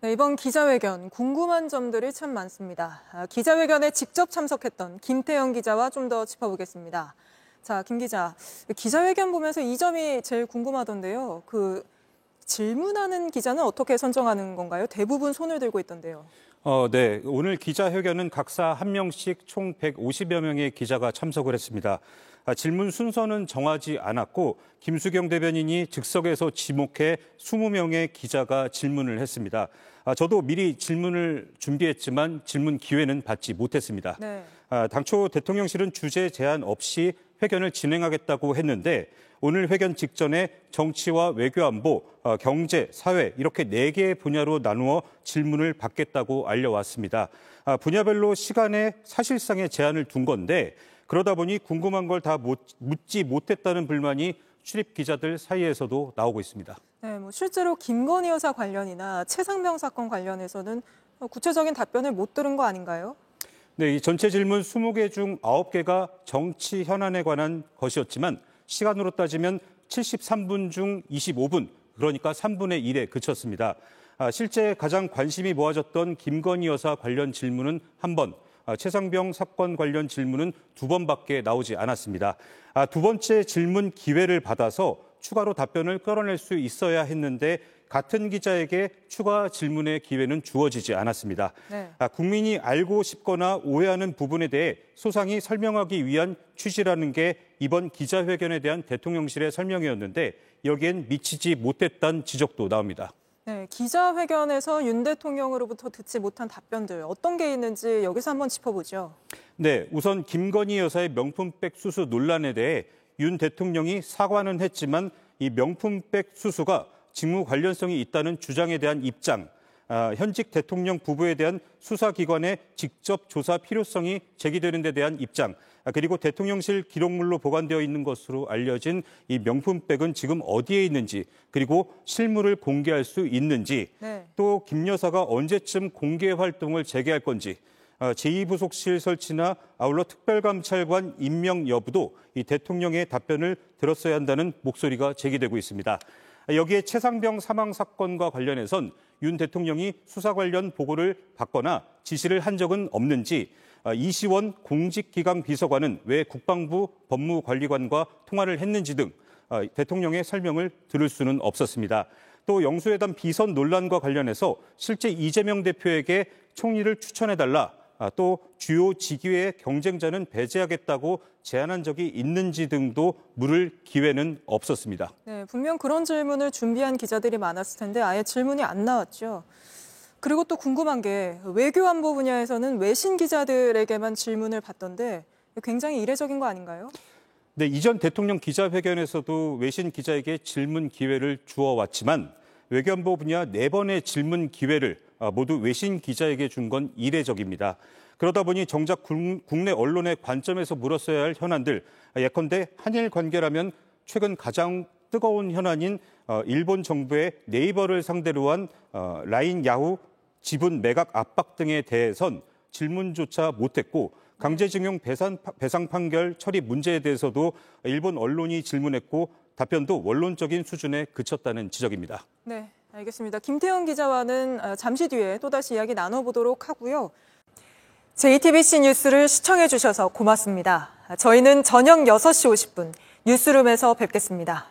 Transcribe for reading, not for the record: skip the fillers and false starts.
네, 이번 기자회견 궁금한 점들이 참 많습니다. 기자회견에 직접 참석했던 김태형 기자와 좀 더 짚어보겠습니다. 자, 김 기자, 기자회견 보면서 이 점이 제일 궁금하던데요. 질문하는 기자는 어떻게 선정하는 건가요? 대부분 손을 들고 있던데요. 네. 오늘 기자회견은 각사 한 명씩 총 150여 명의 기자가 참석을 했습니다. 질문 순서는 정하지 않았고 김수경 대변인이 즉석에서 지목해 20명의 기자가 질문을 했습니다. 저도 미리 질문을 준비했지만 질문 기회는 받지 못했습니다. 네. 당초 대통령실은 주제 제한 없이 회견을 진행하겠다고 했는데 오늘 회견 직전에 정치와 외교안보, 경제, 사회 이렇게 4개의 분야로 나누어 질문을 받겠다고 알려왔습니다. 분야별로 시간에 사실상의 제한을 둔 건데 그러다 보니 궁금한 걸 다 묻지 못했다는 불만이 출입 기자들 사이에서도 나오고 있습니다. 네, 실제로 김건희 여사 관련이나 최상병 사건 관련해서는 구체적인 답변을 못 들은 거 아닌가요? 네, 이 전체 질문 20개 중 9개가 정치 현안에 관한 것이었지만 시간으로 따지면 73분 중 25분, 그러니까 3분의 1에 그쳤습니다. 실제 가장 관심이 모아졌던 김건희 여사 관련 질문은 1번, 최상병 사건 관련 질문은 2번밖에 나오지 않았습니다. 두 번째 질문 기회를 받아서 추가로 답변을 끌어낼 수 있어야 했는데 같은 기자에게 추가 질문의 기회는 주어지지 않았습니다. 네. 국민이 알고 싶거나 오해하는 부분에 대해 소상히 설명하기 위한 취지라는 게 이번 기자회견에 대한 대통령실의 설명이었는데 여기엔 미치지 못했다는 지적도 나옵니다. 네, 기자회견에서 윤 대통령으로부터 듣지 못한 답변들 어떤 게 있는지 여기서 한번 짚어보죠. 네, 우선 김건희 여사의 명품백 수수 논란에 대해 윤 대통령이 사과는 했지만 이 명품백 수수가 직무 관련성이 있다는 주장에 대한 입장, 현직 대통령 부부에 대한 수사기관의 직접 조사 필요성이 제기되는 데 대한 입장, 그리고 대통령실 기록물로 보관되어 있는 것으로 알려진 이 명품백은 지금 어디에 있는지, 그리고 실물을 공개할 수 있는지, 네. 또 김 여사가 언제쯤 공개 활동을 재개할 건지, 제2부속실 설치나 아울러 특별감찰관 임명 여부도 이 대통령의 답변을 들었어야 한다는 목소리가 제기되고 있습니다. 여기에 최상병 사망 사건과 관련해선 윤 대통령이 수사 관련 보고를 받거나 지시를 한 적은 없는지, 이시원 공직기강 비서관은 왜 국방부 법무관리관과 통화를 했는지 등 대통령의 설명을 들을 수는 없었습니다. 또 영수회담 비선 논란과 관련해서 실제 이재명 대표에게 총리를 추천해달라, 또 주요 직위의 경쟁자는 배제하겠다고 제안한 적이 있는지 등도 물을 기회는 없었습니다. 네, 분명 그런 질문을 준비한 기자들이 많았을 텐데 아예 질문이 안 나왔죠. 그리고 또 궁금한 게 외교안보 분야에서는 외신 기자들에게만 질문을 받던데 굉장히 이례적인 거 아닌가요? 네, 이전 대통령 기자회견에서도 외신 기자에게 질문 기회를 주어왔지만 외교안보 분야 4번의 질문 기회를 모두 외신 기자에게 준 건 이례적입니다. 그러다 보니 정작 국내 언론의 관점에서 물었어야 할 현안들, 예컨대 한일 관계라면 최근 가장 뜨거운 현안인 일본 정부의 네이버를 상대로 한 라인 야후 지분 매각 압박 등에 대해선 질문조차 못했고 강제징용 배상 판결 처리 문제에 대해서도 일본 언론이 질문했고 답변도 원론적인 수준에 그쳤다는 지적입니다. 네, 알겠습니다. 김태형 기자와는 잠시 뒤에 또다시 이야기 나눠보도록 하고요. JTBC 뉴스를 시청해 주셔서 고맙습니다. 저희는 저녁 6시 50분 뉴스룸에서 뵙겠습니다.